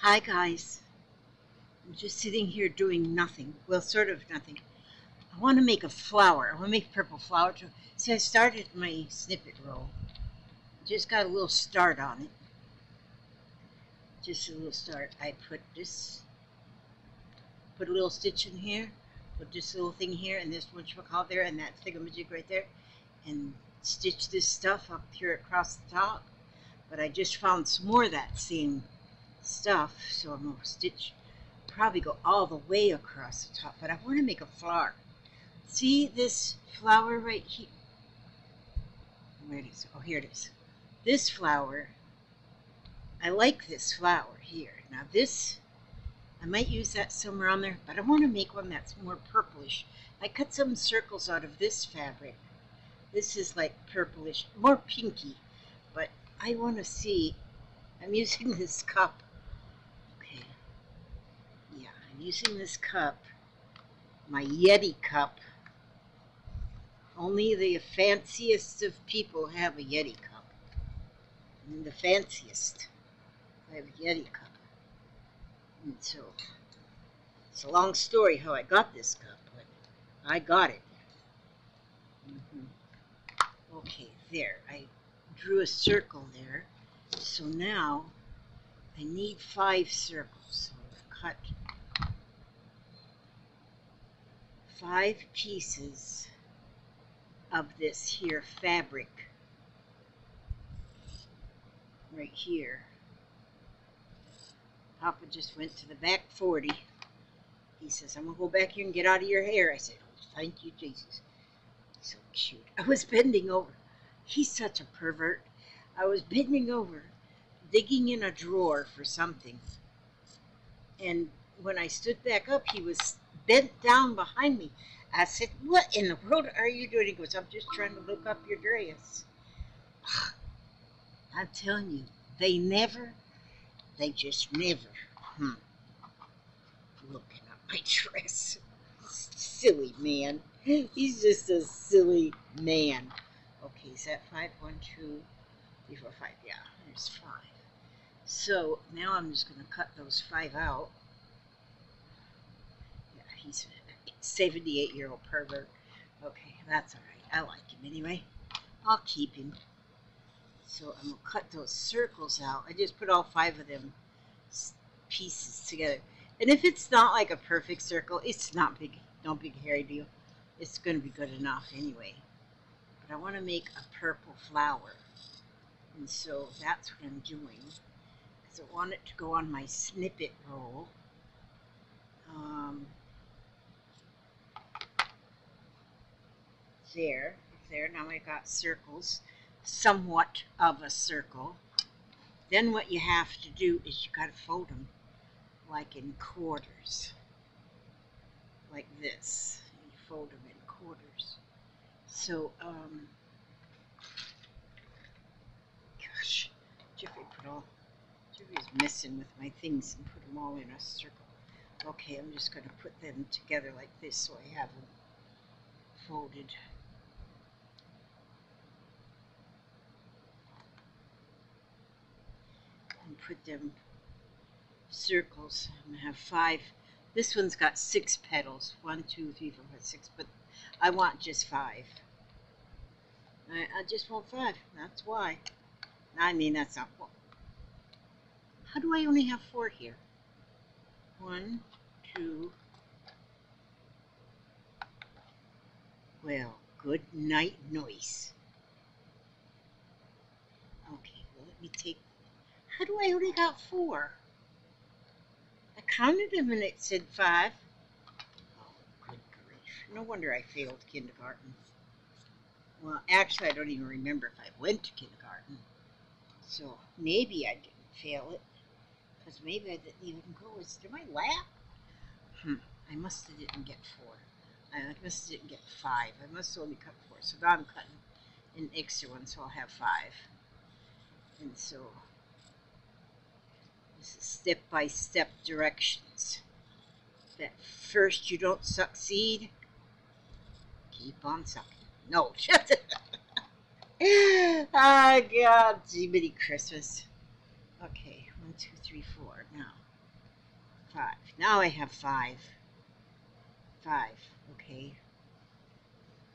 Hi guys, I'm just sitting here doing nothing. Well, sort of nothing. I want to make a flower. I want to make a purple flower. So I started my snippet roll. Just got a little start on it. Just a little start. I put a little stitch in here, put this little thing here, and this whatchamacallit there, and that thingamajig right there, and stitch this stuff up here across the top. But I just found some more of that same stuff, so I'm going to stitch, probably go all the way across the top, but I want to make a flower. See this flower right here? Where it is? Oh, here it is. This flower, I like this flower here. Now this, I might use that somewhere on there, but I want to make one that's more purplish. I cut some circles out of this fabric. This is like purplish, more pinky, but I want to see, I'm using this cup. Okay, yeah, I'm using this cup, my Yeti cup. Only the fanciest of people have a Yeti cup. I'm the fanciest. I have a Yeti cup. And so, it's a long story how I got this cup, but I got it. Okay, there. I drew a circle there. So now, I need 5 circles. So I've cut 5 pieces of this here fabric right here. Papa just went to the back 40. He says, I'm going to go back here and get out of your hair. I said, oh, thank you, Jesus. So cute. I was bending over. He's such a pervert. I was bending over, digging in a drawer for something. And when I stood back up, he was bent down behind me. I said, what in the world are you doing? He goes, I'm just trying to look up your dress. I'm telling you, they just never looking up my dress. Silly man. He's just a silly man. Okay, is that 5? 1, 2, 3, 4, 5. Yeah, there's 5. So now I'm just going to cut those 5 out. Yeah, he's a 78-year-old pervert. Okay, that's all right. I like him anyway. I'll keep him. So I'm going to cut those circles out. I just put all 5 of them pieces together. And if it's not like a perfect circle, it's not big, no big hairy deal. It's going to be good enough anyway. But I want to make a purple flower. And so that's what I'm doing. Because I want it to go on my snippet roll. There. Now I got circles. Somewhat of a circle. Then what you have to do is you got to fold them like in quarters. Like this. You fold them in quarters. So, gosh, Jeffrey's messing with my things and put them all in a circle. Okay, I'm just going to put them together like this so I have them folded. And put them circles. I'm going to have 5. This one's got 6 petals. 1, 2, 3, 4, 5, 6. But I want just 5. I just want 5. That's why. I mean, that's not. How do I only have 4 here? 1, 2. Well, good night noise. Okay, well, let me take. How do I only got 4? I counted them and it said 5. Oh, good grief. No wonder I failed kindergarten. Well, actually, I don't even remember if I went to kindergarten. So maybe I didn't fail it. Because maybe I didn't even go. Is there my lap? I must have didn't get 4. I must have didn't get 5. I must have only cut 4. So now I'm cutting an extra one, so I'll have 5. And so this is step-by-step directions. That first you don't succeed, keep on sucking. No, shut it. Oh, God, Jiminy Christmas. Okay, 1, 2, 3, 4. Now, 5. Now I have 5. 5. Okay.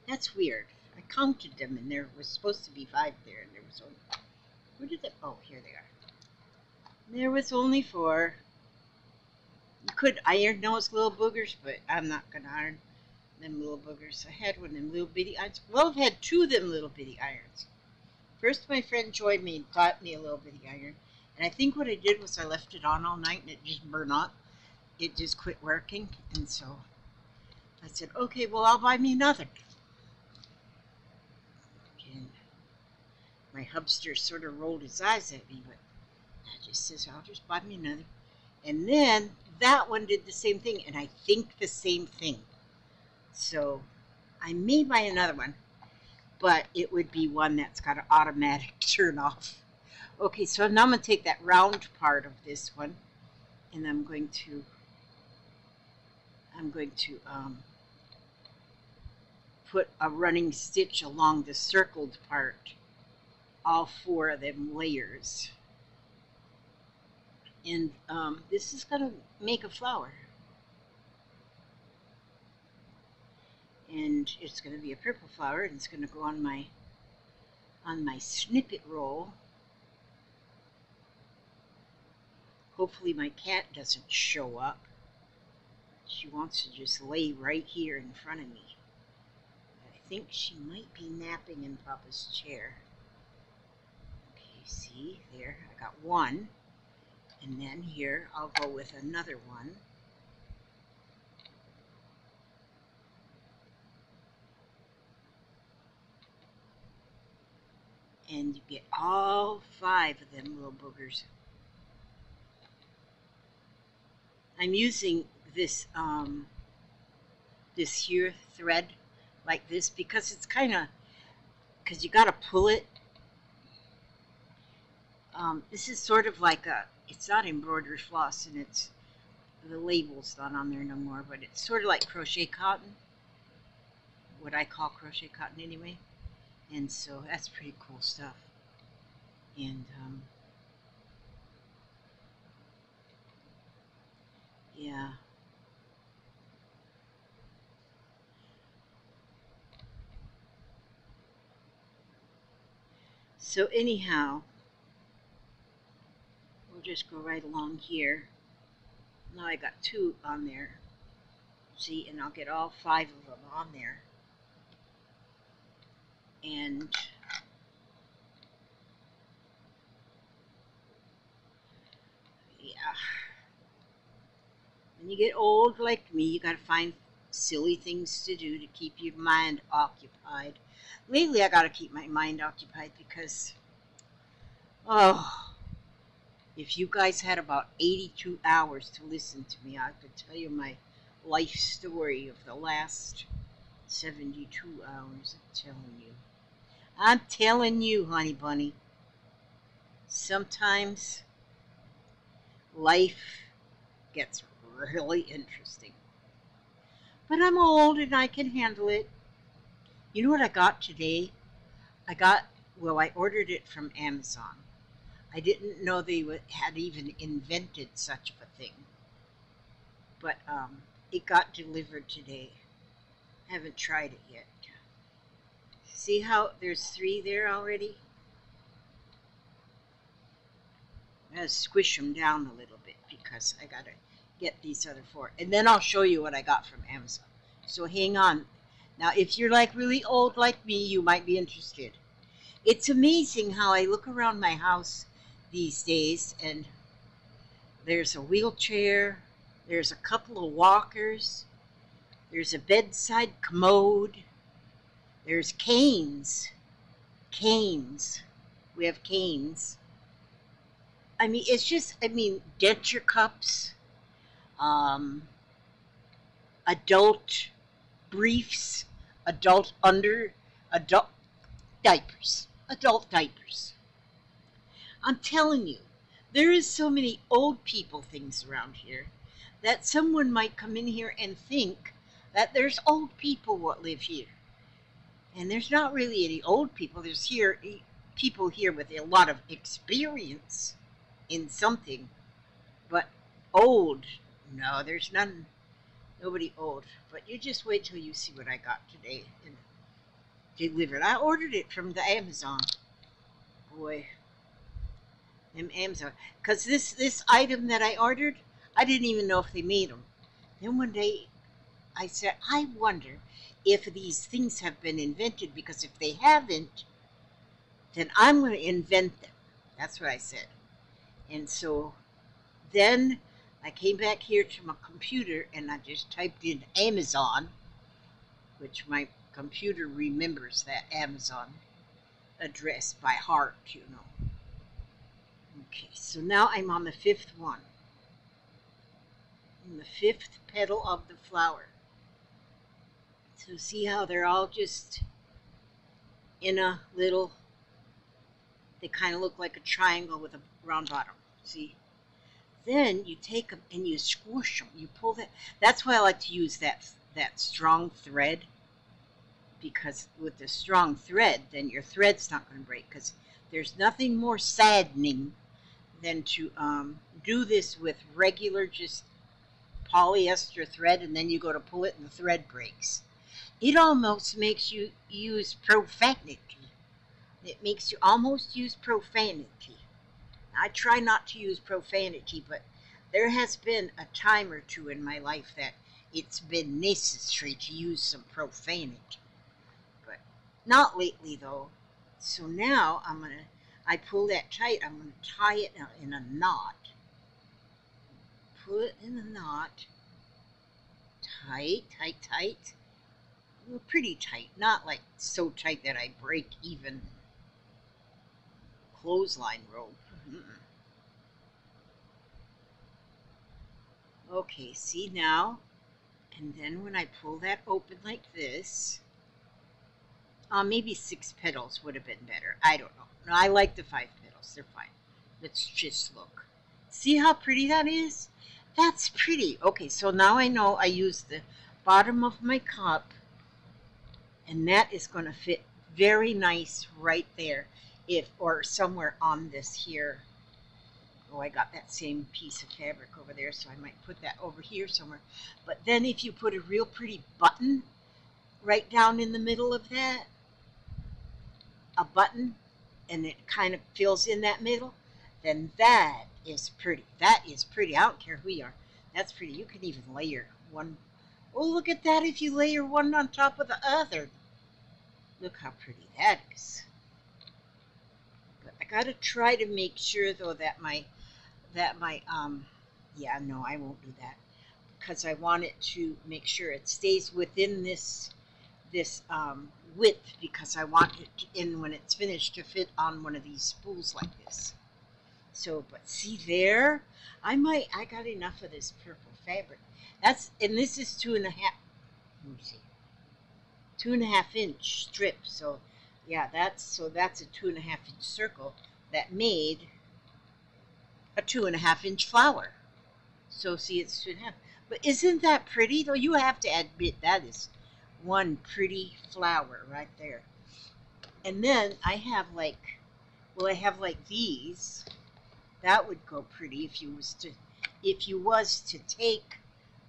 That's weird. I counted them and there was supposed to be 5 there and there was only... Where did they... Oh, here they are. There was only 4. You could iron those little boogers, but I'm not going to iron them little boogers. I had one of them little bitty irons. Well, I've had 2 of them little bitty irons. First, my friend Joy got me a little bitty iron. And I think what I did was I left it on all night and it just burned up. It just quit working. And so I said, okay, well, I'll buy me another. And my hubster sort of rolled his eyes at me, but I just says, I'll just buy me another. And then that one did the same thing, and I think the same thing. So I may buy another one, but it would be one that's got an automatic turn off. Okay, so now I'm going to take that round part of this one, and I'm going to put a running stitch along the circled part, all 4 of them layers. And this is going to make a flower. And it's going to be a purple flower, and it's going to go on my snippet roll. Hopefully my cat doesn't show up. She wants to just lay right here in front of me. I think she might be napping in Papa's chair. Okay, see, there, I got 1. And then here, I'll go with another one. And you get all 5 of them little boogers. I'm using this this here thread like this because it's kind of, because you got to pull it. This is sort of like a, it's not embroidery floss, and it's, the label's not on there no more, but it's sort of like crochet cotton, what I call crochet cotton anyway. And so that's pretty cool stuff. And yeah. So anyhow, we'll just go right along here. Now I got 2 on there. See, and I'll get all 5 of them on there. And yeah, when you get old like me, you gotta find silly things to do to keep your mind occupied. Lately, I gotta keep my mind occupied because, oh, if you guys had about 82 hours to listen to me, I could tell you my life story of the last 72 hours. I'm telling you, honey bunny. Sometimes life gets really interesting. But I'm old and I can handle it. You know what I got today? Well, I ordered it from Amazon. I didn't know they had even invented such a thing. But it got delivered today. Haven't tried it yet. See how there's 3 there already? I'm going to squish them down a little bit because I got to get these other 4. And then I'll show you what I got from Amazon. So hang on. Now, if you're like really old like me, you might be interested. It's amazing how I look around my house these days, and there's a wheelchair, there's a couple of walkers, there's a bedside commode, there's canes. Canes. We have canes. I mean, it's just, I mean, denture cups, adult briefs, adult diapers. Adult diapers. I'm telling you, there is so many old people things around here that someone might come in here and think that there's old people what live here. And there's not really any old people. There's people here with a lot of experience in something, but old, No, there's none. Nobody old. But you just wait till you see what I got today and delivered. I ordered it from the Amazon. Boy, them Amazon. Because this item that I ordered, I didn't even know if they made them. Then one day I said, I wonder if these things have been invented, because if they haven't, then I'm going to invent them. That's what I said. And so then I came back here to my computer and I just typed in Amazon, which my computer remembers that Amazon address by heart, you know. Okay, so now I'm on the fifth one. In the fifth petal of the flower. So see how they're all just in a little, they kind of look like a triangle with a round bottom. See? Then you take them and you squish them. You pull that. That's why I like to use that strong thread, because with the strong thread, then your thread's not going to break, because there's nothing more saddening than to do this with regular just polyester thread, and then you go to pull it and the thread breaks. It almost makes you use profanity. It makes you almost use profanity. I try not to use profanity, but there has been a time or two in my life that it's been necessary to use some profanity. But not lately, though. So now I pull that tight. I'm going to tie it in a knot. Pull it in a knot. Tight, tight, tight. Well, pretty tight. Not like so tight that I break even clothesline rope. Okay, see now? And then when I pull that open like this, maybe 6 petals would have been better. I don't know. No, I like the 5 petals. They're fine. Let's just look. See how pretty that is? That's pretty. Okay, so now I know I use the bottom of my cup, and that is going to fit very nice right there, or somewhere on this here. Oh, I got that same piece of fabric over there, so I might put that over here somewhere. But then if you put a real pretty button right down in the middle of that, a button, and it kind of fills in that middle, then that is pretty. That is pretty. I don't care who you are. That's pretty. You can even layer one. Oh, look at that if you layer one on top of the other. Look how pretty that is. But I got to try to make sure, though, that my yeah, no, I won't do that, because I want it to make sure it stays within this width, because I want it in, when it's finished, to fit on one of these spools like this. So, but see there, I got enough of this purple fabric. And this is 2.5, let me see, 2.5 inch strip. So yeah, that's a 2.5 inch circle that made a 2.5 inch flower. So see, it's 2.5. But isn't that pretty though? You have to admit that is one pretty flower right there. And then I have like these. That would go pretty if you was to take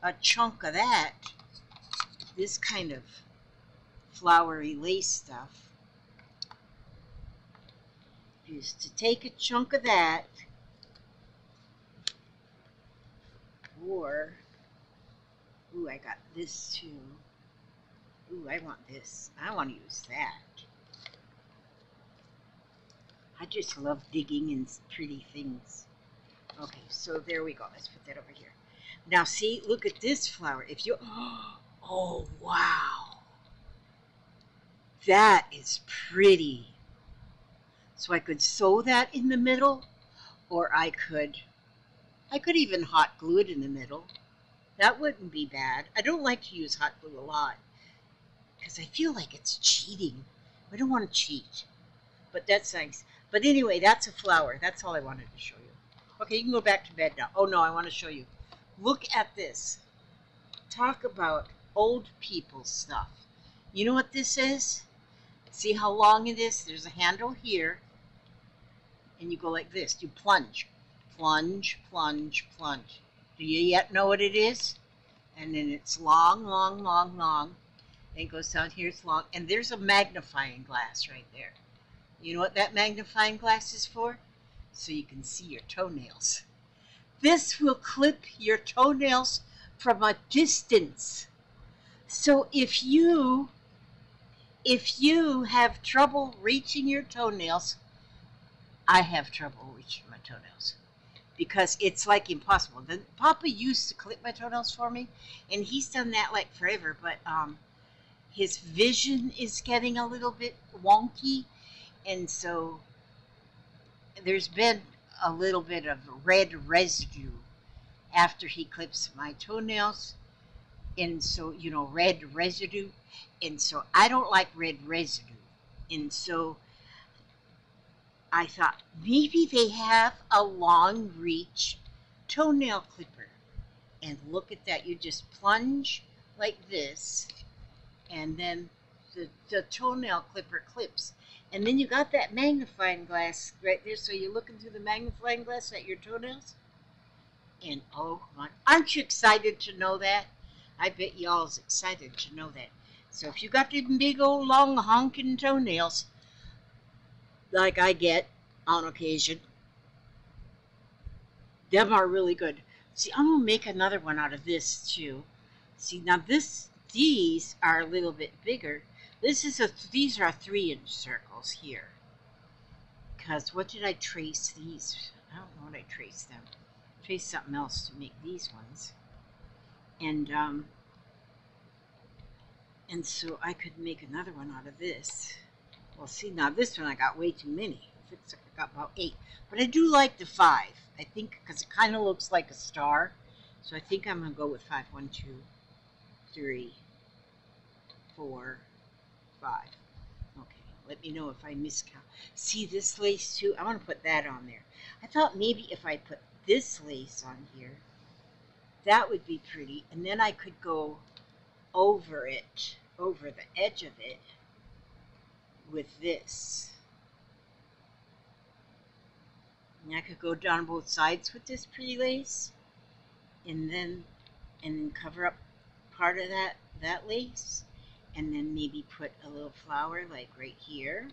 a chunk of that, this kind of flowery lace stuff. If you was to take a chunk of that, or ooh, I got this too. Ooh, I want this. I want to use that. I just love digging in pretty things. Okay, so there we go. Let's put that over here. Now see, look at this flower. If you, oh wow, that is pretty. So I could sew that in the middle, or I could even hot glue it in the middle. That wouldn't be bad. I don't like to use hot glue a lot, because I feel like it's cheating. I don't want to cheat, but that's nice. But anyway, that's a flower. That's all I wanted to show you. Okay, you can go back to bed now. Oh no, I want to show you. Look at this. Talk about old people stuff. You know what this is? See how long it is? There's a handle here, and you go like this. You plunge, plunge, plunge, plunge. Do you yet know what it is? And then it's long, long, long, long. And it goes down here, it's long. And there's a magnifying glass right there. You know what that magnifying glass is for? So you can see your toenails. This will clip your toenails from a distance. So if you have trouble reaching your toenails, I have trouble reaching my toenails because it's like impossible. Then Papa used to clip my toenails for me, and he's done that like forever, but his vision is getting a little bit wonky, and so there's been a little bit of red residue after he clips my toenails, and so red residue, and so I don't like red residue, and so I thought maybe they have a long reach toenail clipper. And look at that, you just plunge like this, and then the toenail clipper clips. And then you got that magnifying glass right there, so you're looking through the magnifying glass at your toenails. And oh my, aren't you excited to know that? I bet y'all's excited to know that. So if you got them big old long honking toenails, like I get on occasion, them are really good. See, I'm gonna make another one out of this too. See, now these are a little bit bigger. These are 3-inch circles here. Because what did I trace these? I don't know what I traced them. I traced something else to make these ones. And so I could make another one out of this. Well, see, now this one I got way too many. Looks like I got about 8. But I do like the 5. I think because it kind of looks like a star. So I think I'm going to go with 5. 1, 2, 3, 4, 5. Okay, let me know if I miscount. See this lace too? I want to put that on there. I thought maybe if I put this lace on here, that would be pretty. And then I could go over it, over the edge of it, with this. And I could go down both sides with this pretty lace, and then cover up part of that lace, and then maybe put a little flower like right here.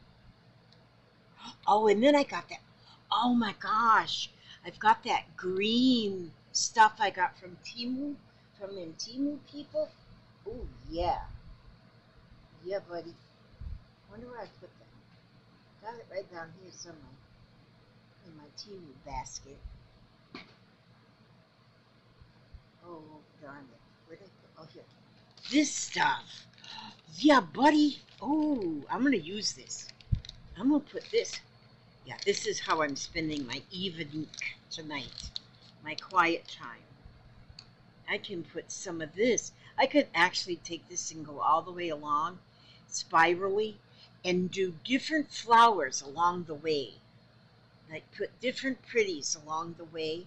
Oh, and then I got that. Oh my gosh, I've got that green stuff I got from Temu, from them Temu people. Oh yeah, yeah, buddy. Wonder where I put that. Got it right down here somewhere in my Temu basket. Oh darn it! Where did I put? Oh here. This stuff. Yeah, buddy. Oh, I'm gonna use this. I'm gonna put this. Yeah, this is how I'm spending my evening tonight, my quiet time. I can put some of this. I could actually take this and go all the way along, spirally, and do different flowers along the way. Like put different pretties along the way,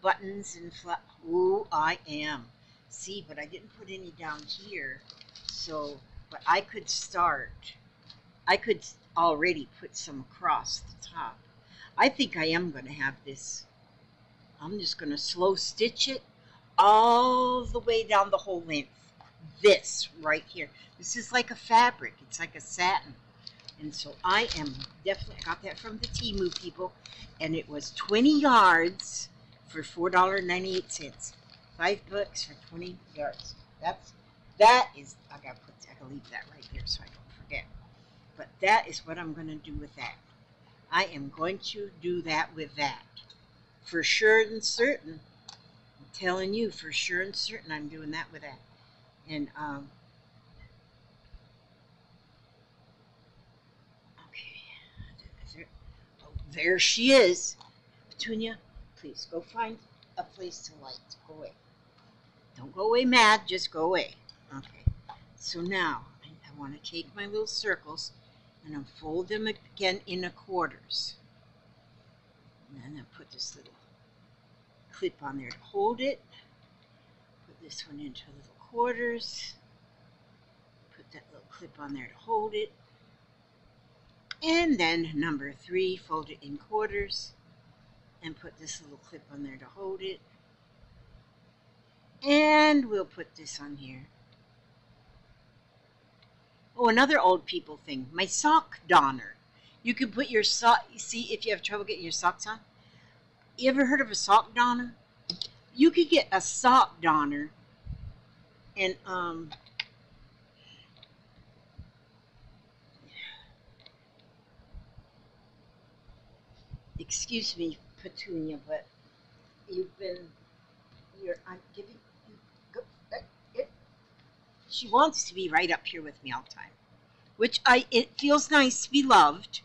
buttons and flowers. Ooh, I am. See, but I didn't put any down here. So, but I could start. I could already put some across the top. I think I am going to have this. I'm just going to slow stitch it all the way down the whole length. This right here. This is like a fabric. It's like a satin. And so I am definitely, I got that from the Temu people, and it was 20 yards for $4.98. $5 for 20 yards. That is, I gotta leave that right there so I don't forget. But that is what I'm going to do with that. I am going to do that with that. For sure and certain. I'm telling you, for sure and certain, I'm doing that with that. And, okay. Oh, there she is. Petunia, please go find a place to light. Go away. Don't go away mad, just go away. Okay. So now, I want to take my little circles and unfold them again into quarters. And then I'll put this little clip on there to hold it. Put this one into little quarters. Put that little clip on there to hold it. And then number 3, fold it in quarters. And put this little clip on there to hold it. And we'll put this on here. Oh, another old people thing. My sock donner. You can put your sock, see if you have trouble getting your socks on. You ever heard of a sock donner? You could get a sock donner and excuse me, Petunia, but I'm giving you, go, it, she wants to be right up here with me all the time, which it feels nice to be loved,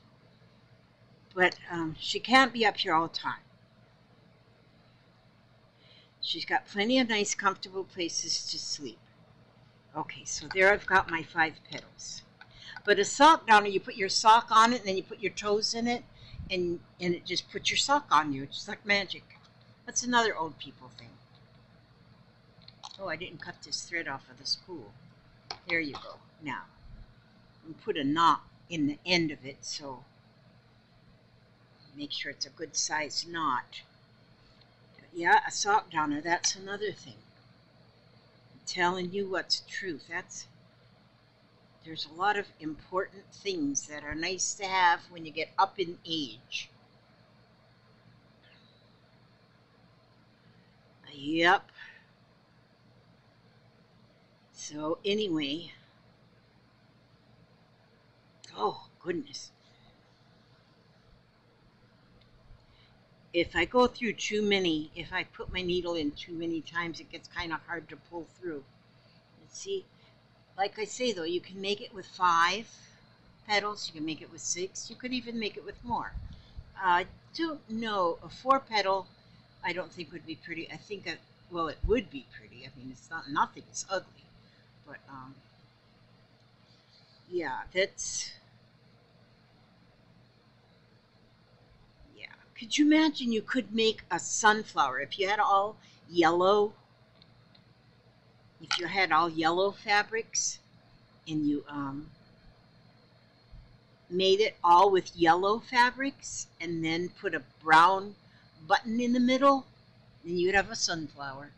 but she can't be up here all the time. She's got plenty of nice, comfortable places to sleep. Okay, so there I've got my 5 petals. But a sock donner, you put your sock on it, and then you put your toes in it, and it just puts your sock on you. It's just like magic. That's another old people thing. Oh, I didn't cut this thread off of the spool. There you go. Now, and put a knot in the end of it, so make sure it's a good size knot. Yeah, a sock donner, that's another thing. I'm telling you what's truth. There's a lot of important things that are nice to have when you get up in age. Yep. So anyway, oh goodness. If I go through too many, if I put my needle in too many times, it gets kind of hard to pull through. Let's see, like I say though, you can make it with 5 petals, you can make it with 6, you could even make it with more. I don't know, a 4 petal I don't think would be pretty. I think well, it would be pretty. I mean, it's not, nothing is ugly, but yeah, that's, yeah. Could you imagine you could make a sunflower if you had all yellow, if you had all yellow fabrics and you made it all with yellow fabrics and then put a brown button in the middle, then you'd have a sunflower.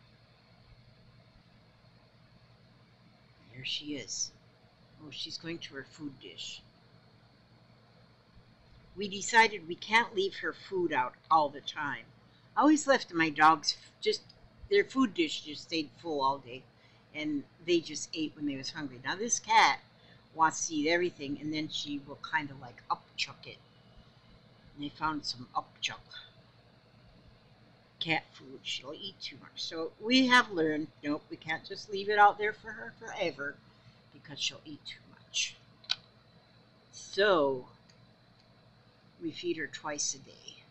There she is. Oh, she's going to her food dish. We decided we can't leave her food out all the time. I always left my dogs just, their food dish just stayed full all day, and they just ate when they was hungry. Now this cat wants to eat everything, and then she will kind of like upchuck it. And they found some upchuck cat food. She'll eat too much. So we have learned, nope, we can't just leave it out there for her forever because she'll eat too much. So we feed her twice a day.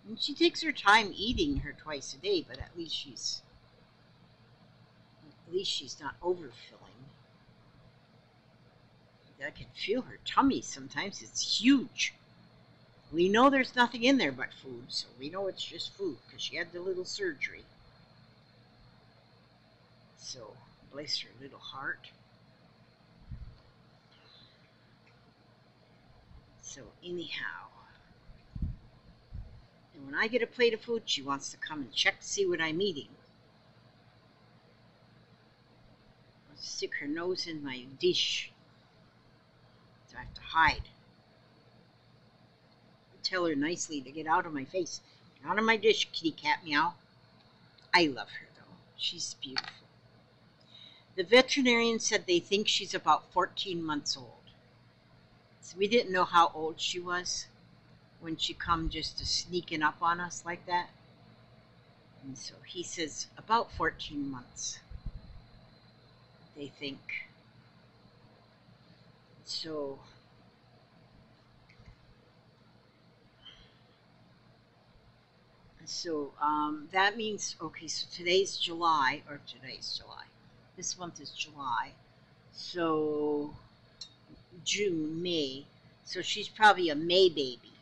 And she takes her time eating her twice a day, but at least she's not overfilling. I can feel her tummy sometimes. It's huge. We know there's nothing in there but food, so we know it's just food because she had the little surgery. So, bless her little heart. So, anyhow, and when I get a plate of food, she wants to come and check to see what I'm eating. I'll stick her nose in my dish, so I have to hide. Tell her nicely to get out of my face. Get out of my dish, kitty cat, meow. I love her though. She's beautiful. The veterinarian said they think she's about 14 months old. So we didn't know how old she was when she come just to sneaking up on us like that. And so he says about 14 months, they think. So that means, okay, so today's July. This month is July. So June, May. So she's probably a May baby.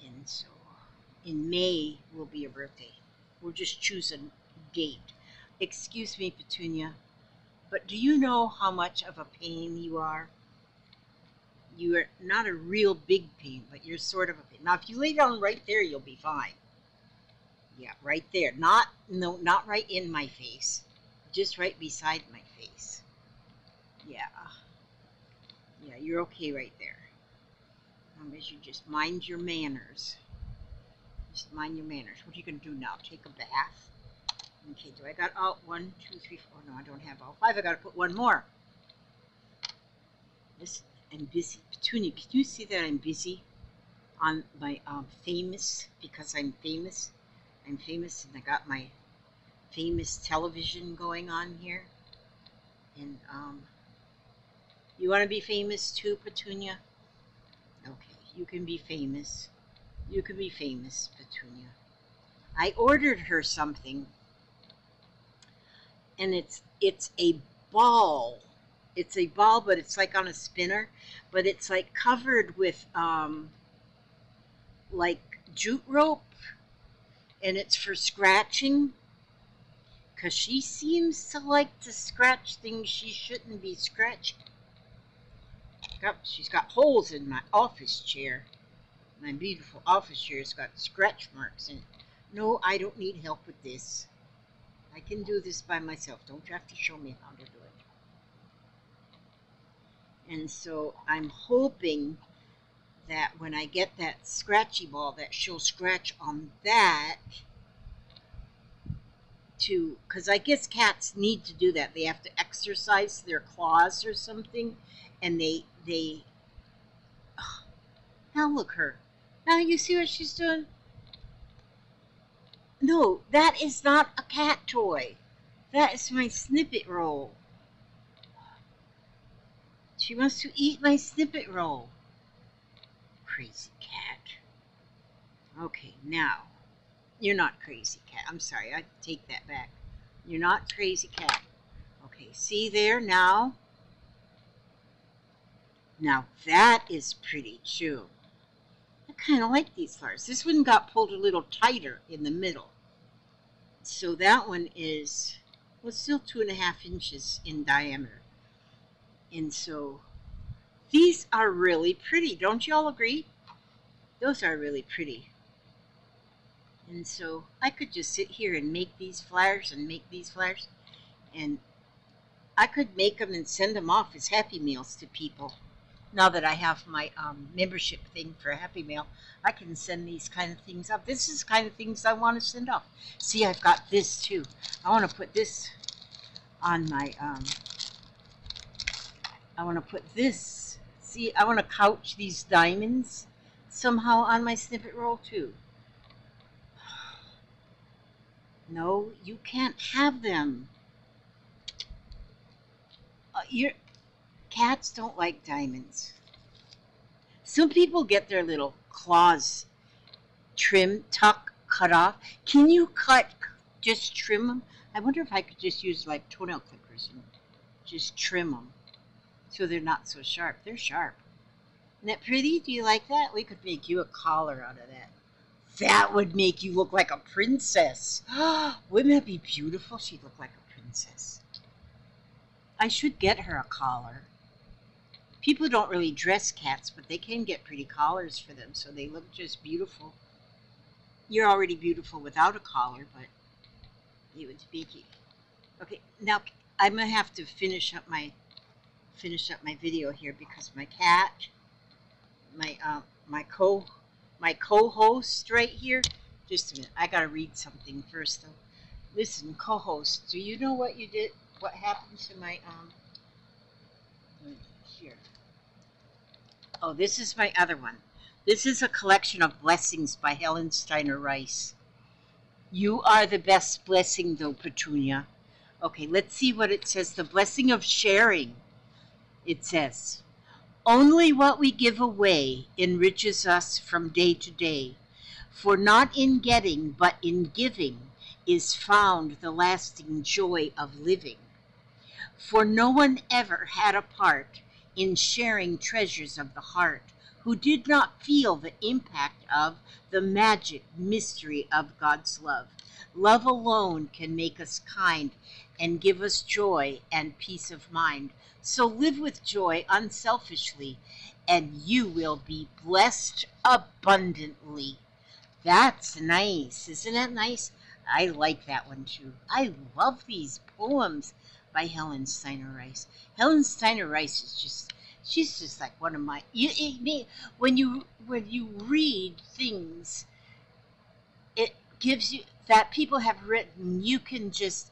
And so in May will be her birthday. We'll just choose a date. Excuse me, Petunia, but do you know how much of a pain you are? You are not a real big pain, but you're sort of a pain. Now, if you lay down right there, you'll be fine. Yeah, right there. Not, no, not right in my face. Just right beside my face. Yeah. Yeah, you're okay right there. As you just mind your manners. Just mind your manners. What are you going to do now? Take a bath? Okay, do I got all 1, 2, 3, 4? No, I don't have all 5. I got to put one more. Listen, I'm busy. Petunia, can you see that I'm busy on my famous? Because I'm famous. I'm famous, and I got my famous television going on here. And you want to be famous too, Petunia? Okay, you can be famous. You can be famous, Petunia. I ordered her something, and it's a ball. It's a ball, but it's like on a spinner, but it's like covered with like jute rope, and it's for scratching. Cause she seems to like to scratch things she shouldn't be scratching. She's got holes in my office chair. My beautiful office chair has got scratch marks in it. No, I don't need help with this. I can do this by myself. Don't you have to show me how to do it. And so I'm hoping that when I get that scratchy ball, that she'll scratch on that too. Because I guess cats need to do that. They have to exercise their claws or something. And they oh, now look her. Now you see what she's doing? No, that is not a cat toy. That is my snippet roll. She wants to eat my snippet roll. Crazy cat. Okay, now. You're not crazy cat. I'm sorry, I take that back. You're not crazy cat. Okay, see there now? Now that is pretty too. I kind of like these flowers. This one got pulled a little tighter in the middle. So that one is, well, still 2.5 inches in diameter. And so these are really pretty. Don't you all agree? Those are really pretty. And so I could just sit here and make these flowers and make these flowers. And I could make them and send them off as Happy Meals to people. Now that I have my membership thing for Happy Meal, I can send these kind of things up. This is the kind of things I want to send off. See, I've got this too. I want to put this on my, I want to put this, see, I want to couch these diamonds somehow on my snippet roll too. No, you can't have them. Your cats don't like diamonds. Some people get their little claws cut off. Can you just trim them? I wonder if I could just use like toenail clippers and just trim them so they're not so sharp. They're sharp. Isn't that pretty? Do you like that? We could make you a collar out of that. That would make you look like a princess. Wouldn't that be beautiful? She'd look like a princess. I should get her a collar. People don't really dress cats, but they can get pretty collars for them, so they look just beautiful. You're already beautiful without a collar, but it would be cute. Okay, now I'm gonna have to finish up my video here because my cat, my co-host right here. Just a minute, I gotta read something first though. Listen, co-host, do you know what you did? What happened to my here? Oh, this is my other one. This is a collection of blessings by Helen Steiner Rice. You are the best blessing, though, Petunia. Okay, let's see what it says. The blessing of sharing. It says, only what we give away enriches us from day to day. For not in getting, but in giving, is found the lasting joy of living. For no one ever had a part in sharing treasures of the heart who did not feel the impact of the magic mystery of God's love. Love alone can make us kind and give us joy and peace of mind. So live with joy unselfishly, and you will be blessed abundantly. That's nice. Isn't that nice? I like that one too. I love these poems by Helen Steiner Rice. Helen Steiner Rice is just she's just like one of my when you read things it gives you that people have written you can just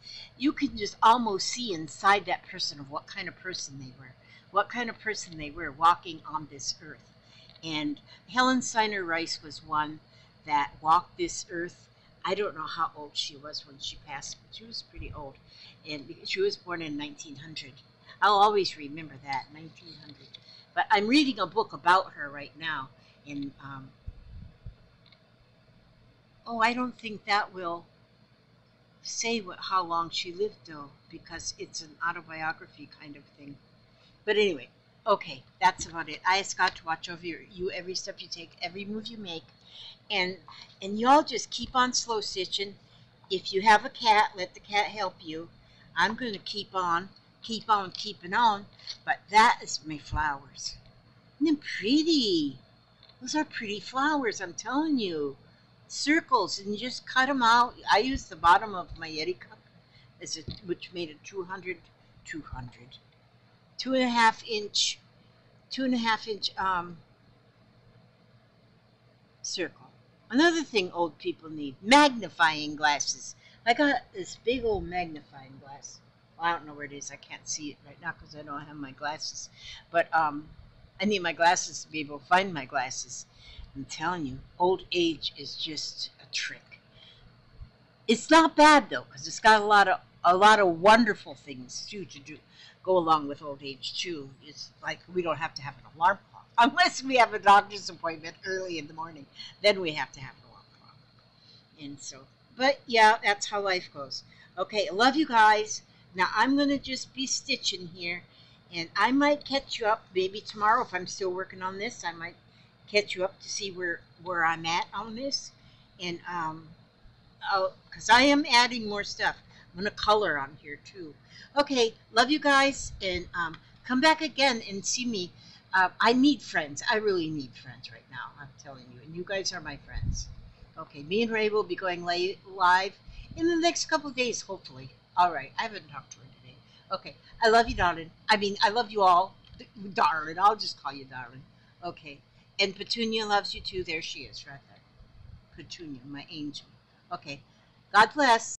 almost see inside that person of what kind of person they were, walking on this earth. And Helen Steiner Rice was one that walked this earth. I don't know how old she was when she passed, but she was pretty old, and she was born in 1900. I'll always remember that 1900. But I'm reading a book about her right now, and oh, I don't think that will say how long she lived though, because it's an autobiography kind of thing. But anyway, okay, that's about it. I ask God to watch over you every step you take, every move you make, and y'all just keep on slow stitching. If you have a cat, let the cat help you. I'm going to keep on keeping on. But that is my flowers. Isn't it pretty? Those are pretty flowers, I'm telling you. Circles, and you just cut them out. I used the bottom of my Yeti cup, which made a 2.5 inch, 2.5 inch circle. Another thing old people need, magnifying glasses. I got this big old magnifying glass. Well, I don't know where it is. I can't see it right now because I don't have my glasses. But I need my glasses to be able to find my glasses. I'm telling you, old age is just a trick. It's not bad though, because it's got a lot of wonderful things too to do go along with old age too. It's like we don't have to have an alarm clock unless we have a doctor's appointment early in the morning. Then we have to have an alarm clock. And so, but yeah, that's how life goes. Okay, I love you guys. Now I'm gonna just be stitching here, and I might catch you up maybe tomorrow if I'm still working on this. I might catch you up to see where I'm at on this, and because I am adding more stuff. I'm gonna color on here too. Okay, love you guys, and come back again and see me. I need friends. I really need friends right now. I'm telling you, and you guys are my friends. Okay, me and Ray will be going live in the next couple of days, hopefully. All right, I haven't talked to her today. Okay, I love you, darling. I mean, I love you all, darling. I'll just call you darling. Okay, and Petunia loves you too. There she is, right there. Petunia, my angel. Okay, God bless.